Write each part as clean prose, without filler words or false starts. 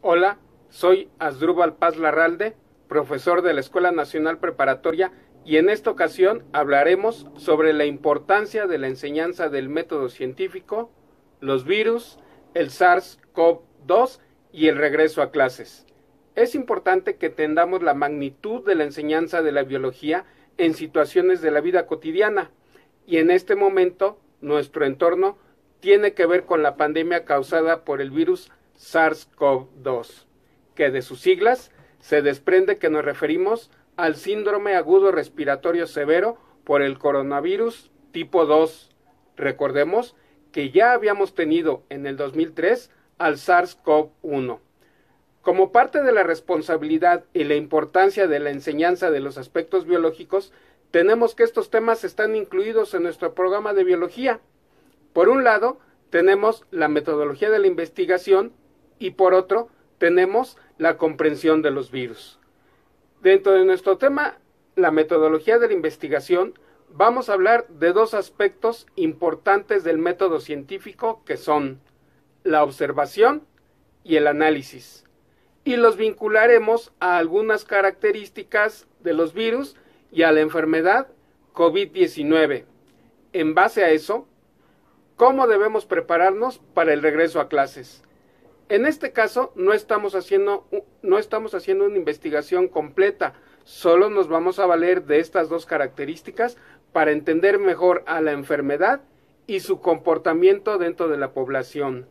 Hola, soy Asdrúbal Paz Larralde, profesor de la Escuela Nacional Preparatoria, y en esta ocasión hablaremos sobre la importancia de la enseñanza del método científico, los virus, el SARS-CoV-2 y el regreso a clases. Es importante que entendamos la magnitud de la enseñanza de la biología en situaciones de la vida cotidiana, y en este momento nuestro entorno tiene que ver con la pandemia causada por el virus SARS-CoV-2, que de sus siglas se desprende que nos referimos al síndrome agudo respiratorio severo por el coronavirus tipo 2. Recordemos que ya habíamos tenido en el 2003 al SARS-CoV-1. Como parte de la responsabilidad y la importancia de la enseñanza de los aspectos biológicos, tenemos que estos temas están incluidos en nuestro programa de biología. Por un lado, tenemos la metodología de la investigación y por otro, tenemos la comprensión de los virus. Dentro de nuestro tema, la metodología de la investigación, vamos a hablar de dos aspectos importantes del método científico que son la observación y el análisis. Y los vincularemos a algunas características de los virus y a la enfermedad COVID-19. En base a eso, ¿cómo debemos prepararnos para el regreso a clases? En este caso, no estamos haciendo una investigación completa, solo nos vamos a valer de estas dos características para entender mejor a la enfermedad y su comportamiento dentro de la población.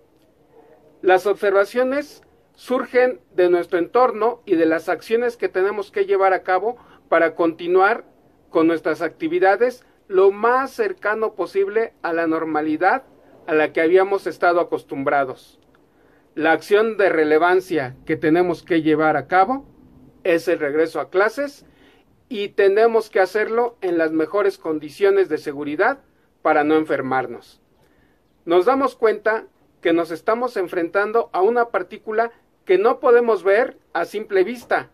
Las observaciones surgen de nuestro entorno y de las acciones que tenemos que llevar a cabo para continuar con nuestras actividades lo más cercano posible a la normalidad a la que habíamos estado acostumbrados. La acción de relevancia que tenemos que llevar a cabo es el regreso a clases y tenemos que hacerlo en las mejores condiciones de seguridad para no enfermarnos. Nos damos cuenta que nos estamos enfrentando a una partícula que no podemos ver a simple vista,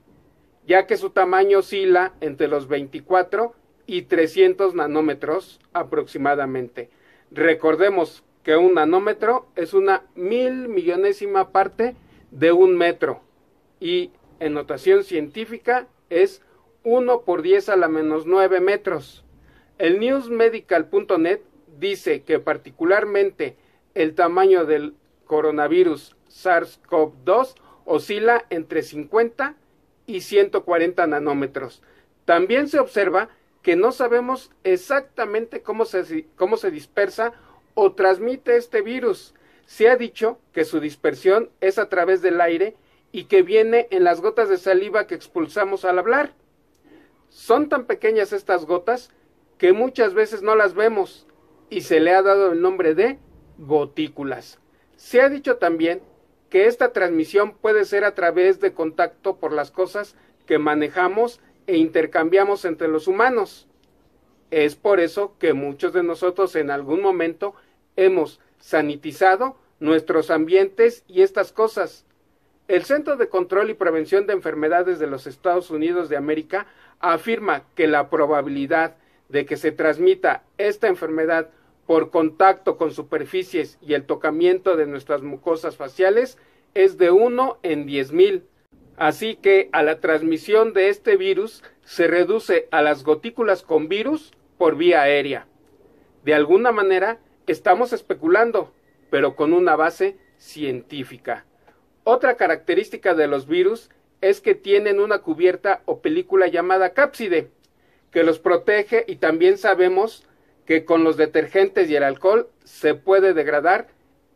ya que su tamaño oscila entre los 24 y 300 nanómetros aproximadamente. Recordemos que un nanómetro es una 1.000.000.000ª parte de un metro y en notación científica es 1 por 10 a la menos 9 metros. El newsmedical.net dice que particularmente el tamaño del coronavirus SARS-CoV-2 oscila entre 50 y 140 nanómetros. También se observa que no sabemos exactamente cómo se dispersa o transmite este virus. Se ha dicho que su dispersión es a través del aire y que viene en las gotas de saliva que expulsamos al hablar. Son tan pequeñas estas gotas que muchas veces no las vemos y se le ha dado el nombre de gotículas. Se ha dicho también que esta transmisión puede ser a través de contacto por las cosas que manejamos e intercambiamos entre los humanos. Es por eso que muchos de nosotros en algún momento hemos sanitizado nuestros ambientes y estas cosas. El Centro de Control y Prevención de Enfermedades de los Estados Unidos de América afirma que la probabilidad de que se transmita esta enfermedad por contacto con superficies y el tocamiento de nuestras mucosas faciales es de 1 en 10.000. Así que a la transmisión de este virus se reduce a las gotículas con virus por vía aérea. De alguna manera estamos especulando, pero con una base científica. Otra característica de los virus es que tienen una cubierta o película llamada cápside, que los protege, y también sabemos que con los detergentes y el alcohol se puede degradar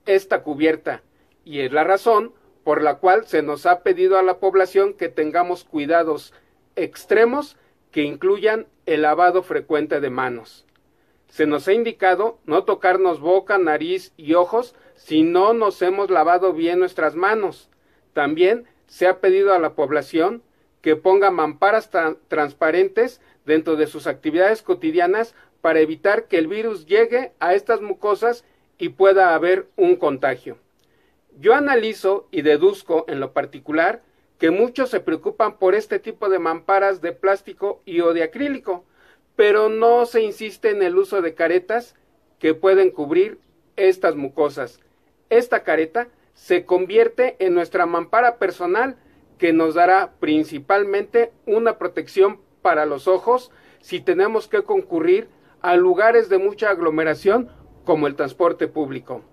esta cubierta, y es la razón por la cual se nos ha pedido a la población que tengamos cuidados extremos que incluyan el lavado frecuente de manos. Se nos ha indicado no tocarnos boca, nariz y ojos si no nos hemos lavado bien nuestras manos. También se ha pedido a la población que ponga mamparas transparentes dentro de sus actividades cotidianas para evitar que el virus llegue a estas mucosas y pueda haber un contagio. Yo analizo y deduzco en lo particular que muchos se preocupan por este tipo de mamparas de plástico y o de acrílico, pero no se insiste en el uso de caretas que pueden cubrir estas mucosas. Esta careta se convierte en nuestra mampara personal que nos dará principalmente una protección para los ojos si tenemos que concurrir a lugares de mucha aglomeración como el transporte público.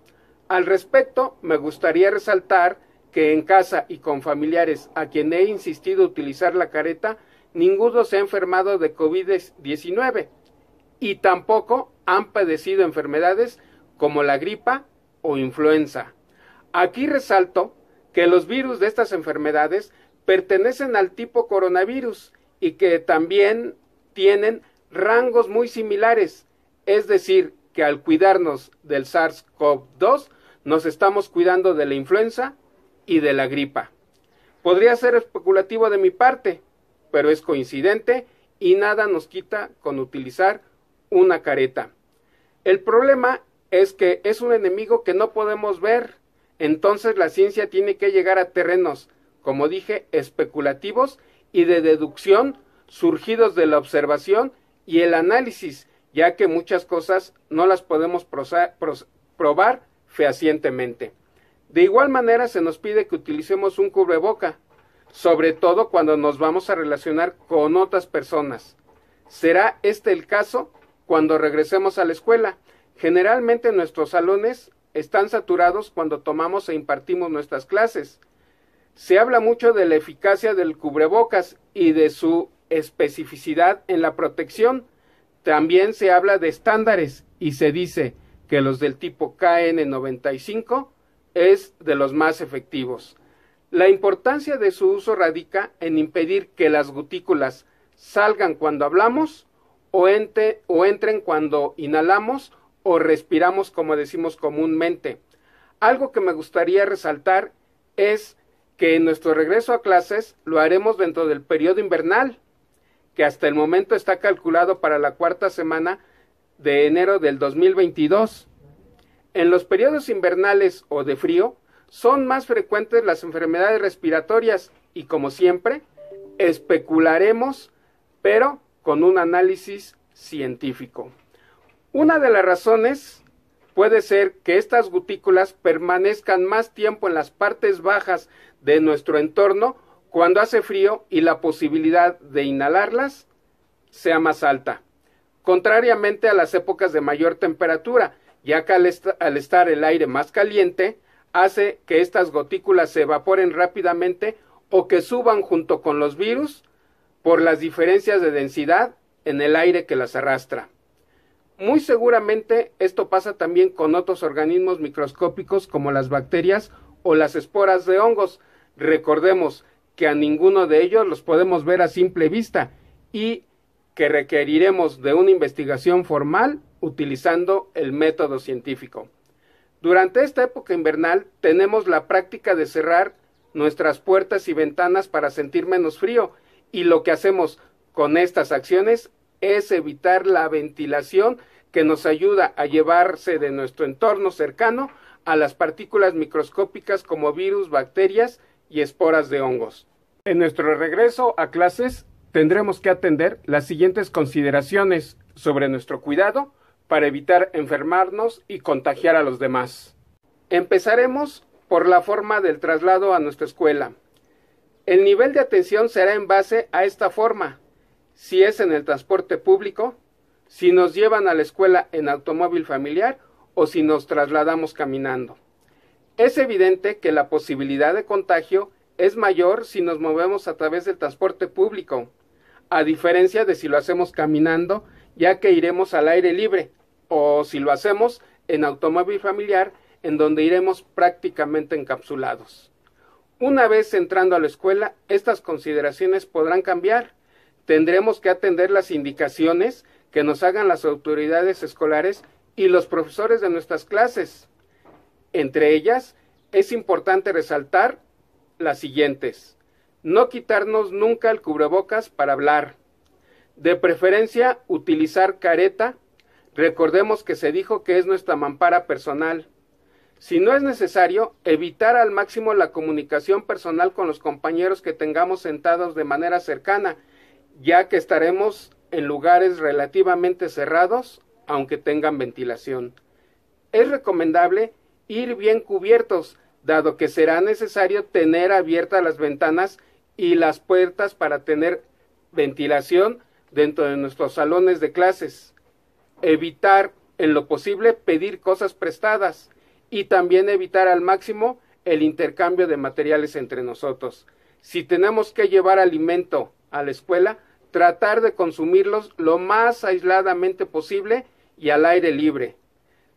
Al respecto, me gustaría resaltar que en casa y con familiares a quien he insistido utilizar la careta, ninguno se ha enfermado de COVID-19 y tampoco han padecido enfermedades como la gripa o influenza. Aquí resalto que los virus de estas enfermedades pertenecen al tipo coronavirus y que también tienen rangos muy similares, es decir, que al cuidarnos del SARS-CoV-2 nos estamos cuidando de la influenza y de la gripa. Podría ser especulativo de mi parte, pero es coincidente y nada nos quita con utilizar una careta. El problema es que es un enemigo que no podemos ver, entonces la ciencia tiene que llegar a terrenos, como dije, especulativos y de deducción surgidos de la observación y el análisis, ya que muchas cosas no las podemos probar fehacientemente. De igual manera se nos pide que utilicemos un cubreboca, sobre todo cuando nos vamos a relacionar con otras personas. ¿Será este el caso cuando regresemos a la escuela? Generalmente nuestros salones están saturados cuando tomamos e impartimos nuestras clases. Se habla mucho de la eficacia del cubrebocas y de su especificidad en la protección. También se habla de estándares y se dice que los del tipo KN95 es de los más efectivos. La importancia de su uso radica en impedir que las gotículas salgan cuando hablamos o entren cuando inhalamos o respiramos, como decimos comúnmente. Algo que me gustaría resaltar es que en nuestro regreso a clases lo haremos dentro del periodo invernal, que hasta el momento está calculado para la cuarta semana de enero del 2022. En los periodos invernales o de frío son más frecuentes las enfermedades respiratorias y, como siempre, especularemos, pero con un análisis científico. Una de las razones puede ser que estas gotículas permanezcan más tiempo en las partes bajas de nuestro entorno cuando hace frío y la posibilidad de inhalarlas sea más alta, contrariamente a las épocas de mayor temperatura, ya que al estar el aire más caliente, hace que estas gotículas se evaporen rápidamente o que suban junto con los virus por las diferencias de densidad en el aire que las arrastra. Muy seguramente esto pasa también con otros organismos microscópicos como las bacterias o las esporas de hongos. Recordemos que a ninguno de ellos los podemos ver a simple vista y que requeriremos de una investigación formal utilizando el método científico. Durante esta época invernal tenemos la práctica de cerrar nuestras puertas y ventanas para sentir menos frío, y lo que hacemos con estas acciones es evitar la ventilación que nos ayuda a llevarse de nuestro entorno cercano a las partículas microscópicas como virus, bacterias y esporas de hongos. En nuestro regreso a clases tendremos que atender las siguientes consideraciones sobre nuestro cuidado para evitar enfermarnos y contagiar a los demás. Empezaremos por la forma del traslado a nuestra escuela. El nivel de atención será en base a esta forma: si es en el transporte público, si nos llevan a la escuela en automóvil familiar o si nos trasladamos caminando. Es evidente que la posibilidad de contagio es mayor si nos movemos a través del transporte público, a diferencia de si lo hacemos caminando, ya que iremos al aire libre, o si lo hacemos en automóvil familiar, en donde iremos prácticamente encapsulados. Una vez entrando a la escuela, estas consideraciones podrán cambiar. Tendremos que atender las indicaciones que nos hagan las autoridades escolares y los profesores de nuestras clases. Entre ellas, es importante resaltar las siguientes: no quitarnos nunca el cubrebocas para hablar, de preferencia utilizar careta. Recordemos que se dijo que es nuestra mampara personal. Si no es necesario, evitar al máximo la comunicación personal con los compañeros que tengamos sentados de manera cercana, ya que estaremos en lugares relativamente cerrados, aunque tengan ventilación. Es recomendable ir bien cubiertos, dado que será necesario tener abiertas las ventanas y las puertas para tener ventilación dentro de nuestros salones de clases. Evitar en lo posible pedir cosas prestadas y también evitar al máximo el intercambio de materiales entre nosotros. Si tenemos que llevar alimento a la escuela, tratar de consumirlos lo más aisladamente posible y al aire libre.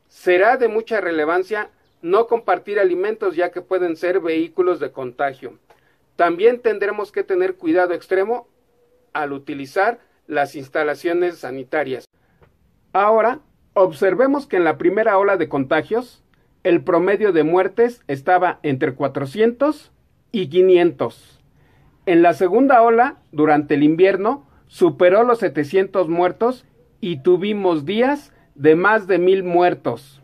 Será de mucha relevancia no compartir alimentos, ya que pueden ser vehículos de contagio. También tendremos que tener cuidado extremo al utilizar las instalaciones sanitarias. Ahora, observemos que en la primera ola de contagios, el promedio de muertes estaba entre 400 y 500. En la segunda ola, durante el invierno, superó los 700 muertos y tuvimos días de más de 1000 muertos.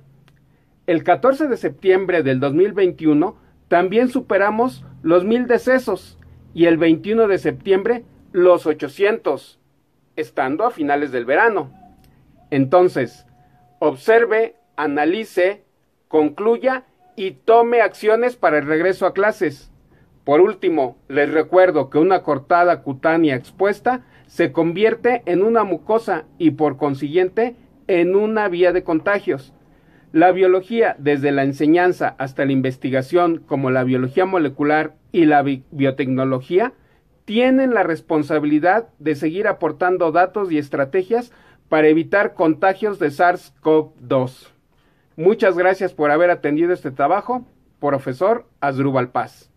El 14 de septiembre del 2021 también superamos los 1000 decesos y el 21 de septiembre los 800, estando a finales del verano. Entonces, observe, analice, concluya y tome acciones para el regreso a clases. Por último, les recuerdo que una cortada cutánea expuesta se convierte en una mucosa y por consiguiente en una vía de contagios. La biología, desde la enseñanza hasta la investigación, como la biología molecular y la biotecnología, tienen la responsabilidad de seguir aportando datos y estrategias para evitar contagios de SARS-CoV-2. Muchas gracias por haber atendido este trabajo, profesor Asdrúbal Paz.